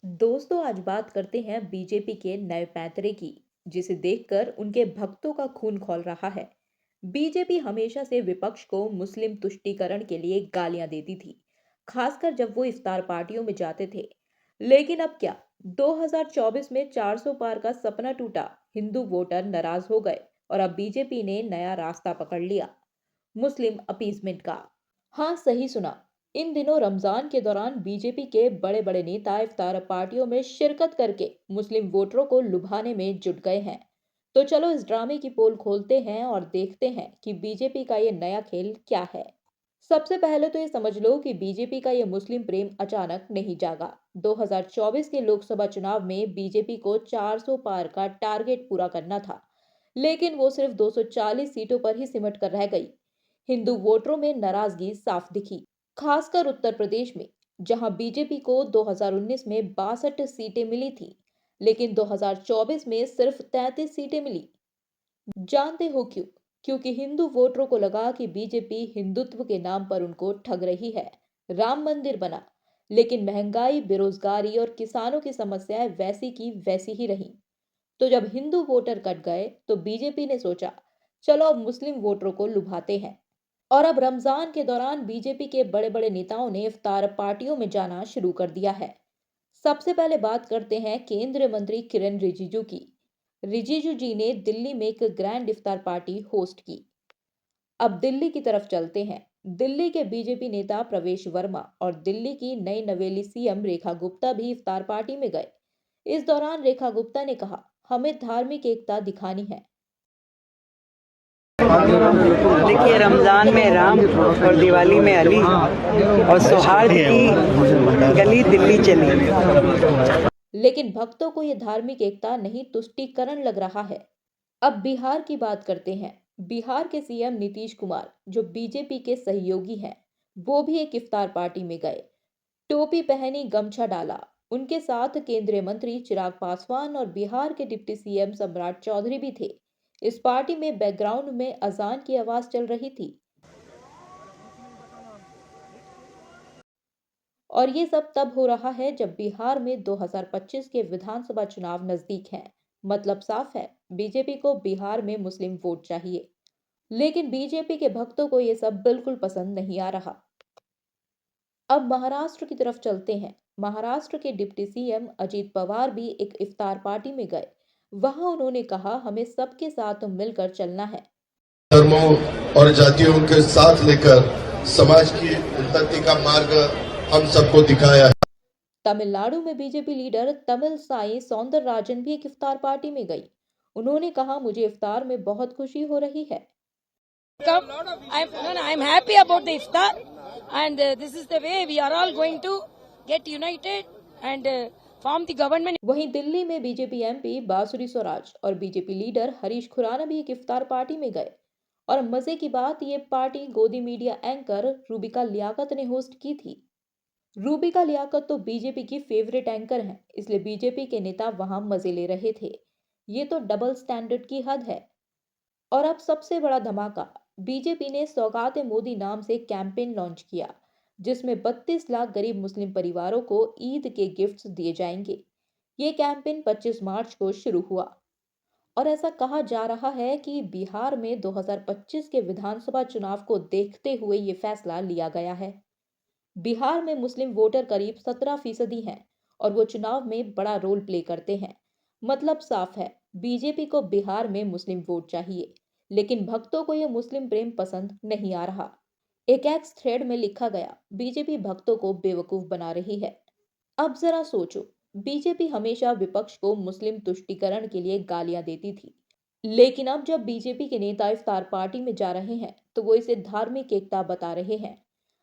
दोस्तों, आज बात करते हैं बीजेपी के नए पैंतरे की, जिसे देखकर उनके भक्तों का खून खौल रहा है। बीजेपी हमेशा से विपक्ष को मुस्लिम तुष्टीकरण के लिए गालियां देती थी, खासकर जब वो इफ्तार पार्टियों में जाते थे। लेकिन अब क्या? 2024 में 400 पार का सपना टूटा। हिंदू वोटर नाराज हो गए और अब बीजेपी ने नया रास्ता पकड़ लिया, मुस्लिम अपीजमेंट का। हाँ, सही सुना। इन दिनों रमजान के दौरान बीजेपी के बड़े बड़े नेता इफ्तार पार्टियों में शिरकत करके मुस्लिम वोटरों को लुभाने में जुट गए हैं। तो चलो इस ड्रामे की पोल खोलते हैं और देखते हैं कि बीजेपी का ये नया खेल क्या है। सबसे पहले तो ये समझ लो कि बीजेपी का ये मुस्लिम प्रेम अचानक नहीं जागा। 2024 के लोकसभा चुनाव में बीजेपी को 400 पार का टारगेट पूरा करना था, लेकिन वो सिर्फ 240 सीटों पर ही सिमट कर रह गई। हिंदू वोटरों में नाराजगी साफ दिखी, खासकर उत्तर प्रदेश में, जहां बीजेपी को 2019 में 62 सीटें मिली थी, लेकिन 2024 में सिर्फ 33 सीटें मिली। जानते हो क्यों? क्योंकि हिंदू वोटरों को लगा कि बीजेपी हिंदुत्व के नाम पर उनको ठग रही है। राम मंदिर बना, लेकिन महंगाई, बेरोजगारी और किसानों की समस्याएं वैसी की वैसी ही रहीं। तो जब हिंदू वोटर कट गए, तो बीजेपी ने सोचा, चलो अब मुस्लिम वोटरों को लुभाते हैं। और अब रमजान के दौरान बीजेपी के बड़े बड़े नेताओं ने इफ्तार पार्टियों में जाना शुरू कर दिया है। सबसे पहले बात करते हैं केंद्रीय मंत्री किरण रिजिजू की। रिजिजू जी ने दिल्ली में एक ग्रैंड इफ्तार पार्टी होस्ट की। अब दिल्ली की तरफ चलते हैं। दिल्ली के बीजेपी नेता प्रवेश वर्मा और दिल्ली की नई नवेली सीएम रेखा गुप्ता भी इफ्तार पार्टी में गए। इस दौरान रेखा गुप्ता ने कहा, हमें धार्मिक एकता दिखानी है। देखिए, रमज़ान में राम और दिवाली में अली और सौहार्द की गली दिल्ली चली। लेकिन भक्तों को यह धार्मिक एकता नहीं, तुष्टीकरण लग रहा है। अब बिहार की बात करते हैं। बिहार के सीएम नीतीश कुमार, जो बीजेपी के सहयोगी हैं, वो भी एक इफ्तार पार्टी में गए। टोपी पहनी, गमछा डाला। उनके साथ केंद्रीय मंत्री चिराग पासवान और बिहार के डिप्टी सीएम सम्राट चौधरी भी थे। इस पार्टी में बैकग्राउंड में अजान की आवाज चल रही थी। और ये सब तब हो रहा है जब बिहार में 2025 के विधानसभा चुनाव नजदीक हैं। मतलब साफ है, बीजेपी को बिहार में मुस्लिम वोट चाहिए। लेकिन बीजेपी के भक्तों को ये सब बिल्कुल पसंद नहीं आ रहा। अब महाराष्ट्र की तरफ चलते हैं। महाराष्ट्र के डिप्टी सीएम अजीत पवार भी एक इफ्तार पार्टी में गए। वहां उन्होंने कहा, हमें सबके साथ मिलकर चलना है। धर्मों और जातियों के साथ लेकर समाज की उन्नति का मार्ग हम सबको दिखाया है। तमिलनाडु में बीजेपी लीडर तमिल साई सौंदरराजन भी एक इफ्तार पार्टी में गई। उन्होंने कहा, मुझे इफ्तार में बहुत खुशी हो रही है। I'm happy about the iftar, and this is the way we are all going to get united and form the government. वहीं दिल्ली में बीजेपी एमपी बासुरी स्वराज और बीजेपी लीडर हरीश खुराना भी एक इफ्तार पार्टी में गए। और मजे की बात, ये पार्टी गोदी मीडिया एंकर रूबिका लियाकत ने होस्ट की थी। रूबिका लियाकत तो बीजेपी की फेवरेट एंकर हैं, इसलिए बीजेपी के नेता वहां मजे ले रहे थे। ये तो डबल स्टैंडर्ड की हद है। और अब सबसे बड़ा धमाका, बीजेपी ने सौगात मोदी नाम से कैंपेन लॉन्च किया, जिसमें 32 लाख गरीब मुस्लिम परिवारों को ईद के गिफ्ट्स दिए जाएंगे। ये कैंपेन 25 मार्च को शुरू हुआ। और ऐसा कहा जा रहा है कि बिहार में 2025 के विधानसभा चुनाव को देखते हुए ये फैसला लिया गया है। बिहार में मुस्लिम वोटर करीब 17% हैं और वो चुनाव में बड़ा रोल प्ले करते हैं। मतलब साफ है, बीजेपी को बिहार में मुस्लिम वोट चाहिए, लेकिन भक्तों को ये मुस्लिम प्रेम पसंद नहीं आ रहा। एक एक्स थ्रेड में लिखा गया, बीजेपी भक्तों को बेवकूफ बना रही है। अब जरा सोचो, बीजेपी हमेशा विपक्ष को मुस्लिम तुष्टीकरण के लिए गालियां देती थी, लेकिन अब जब बीजेपी के नेता इफ्तार पार्टी में जा रहे हैं, तो वो इसे धार्मिक एकता बता रहे हैं।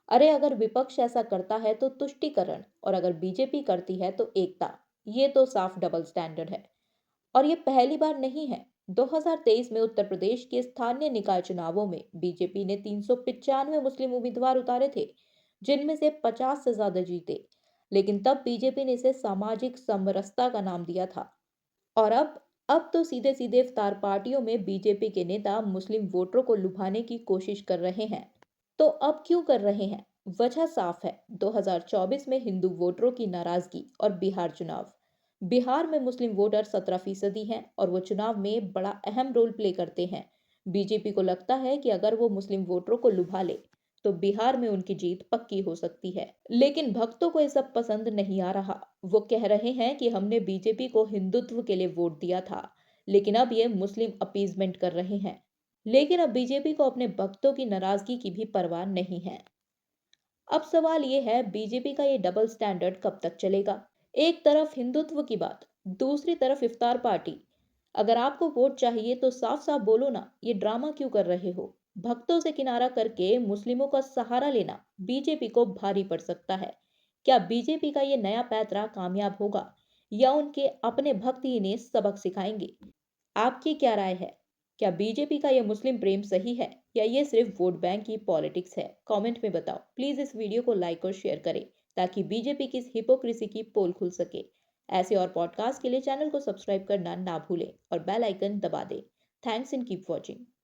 अरे, अगर विपक्ष ऐसा करता है तो तुष्टीकरण, और अगर बीजेपी करती है तो एकता। ये तो साफ डबल स्टैंडर्ड है। और ये पहली बार नहीं है। 2023 में उत्तर प्रदेश के स्थानीय निकाय चुनावों में बीजेपी ने 395 मुस्लिम उम्मीदवार उतारे थे, जिनमें से 50 से ज्यादा जीते। लेकिन तब बीजेपी ने इसे सामाजिक समरसता का नाम दिया था। और अब तो सीधे सीधे इफ्तार पार्टियों में बीजेपी के नेता मुस्लिम वोटरों को लुभाने की कोशिश कर रहे हैं। तो अब क्यों कर रहे हैं? वजह साफ है, 2024 में हिंदू वोटरों की नाराजगी और बिहार चुनाव। बिहार में मुस्लिम वोटर 17% हैं और वो चुनाव में बड़ा अहम रोल प्ले करते हैं। बीजेपी को लगता है कि अगर वो मुस्लिम वोटरों को लुभा ले तो बिहार में उनकी जीत पक्की हो सकती है। लेकिन भक्तों को ये सब पसंद नहीं आ रहा। वो कह रहे हैं कि हमने बीजेपी को हिंदुत्व के लिए वोट दिया था, लेकिन अब ये मुस्लिम अपीजमेंट कर रहे हैं। लेकिन अब बीजेपी को अपने भक्तों की नाराजगी की भी परवाह नहीं है। अब सवाल ये है, बीजेपी का ये डबल स्टैंडर्ड कब तक चलेगा? एक तरफ हिंदुत्व की बात, दूसरी तरफ इफ्तार पार्टी। अगर आपको वोट चाहिए तो साफ साफ बोलो ना, ये ड्रामा क्यों कर रहे हो? भक्तों से किनारा करके मुस्लिमों का सहारा लेना बीजेपी को भारी पड़ सकता है। क्या बीजेपी का ये नया पैंतरा कामयाब होगा या उनके अपने भक्त ही इन्हें सबक सिखाएंगे? आपकी क्या राय है? क्या बीजेपी का ये मुस्लिम प्रेम सही है या ये सिर्फ वोट बैंक की पॉलिटिक्स है? कमेंट में बताओ। प्लीज इस वीडियो को लाइक और शेयर करें ताकि बीजेपी की इस हिपोक्रेसी की पोल खुल सके। ऐसे और पॉडकास्ट के लिए चैनल को सब्सक्राइब करना ना भूलें और बेल आइकन दबा दें। Thanks and keep watching.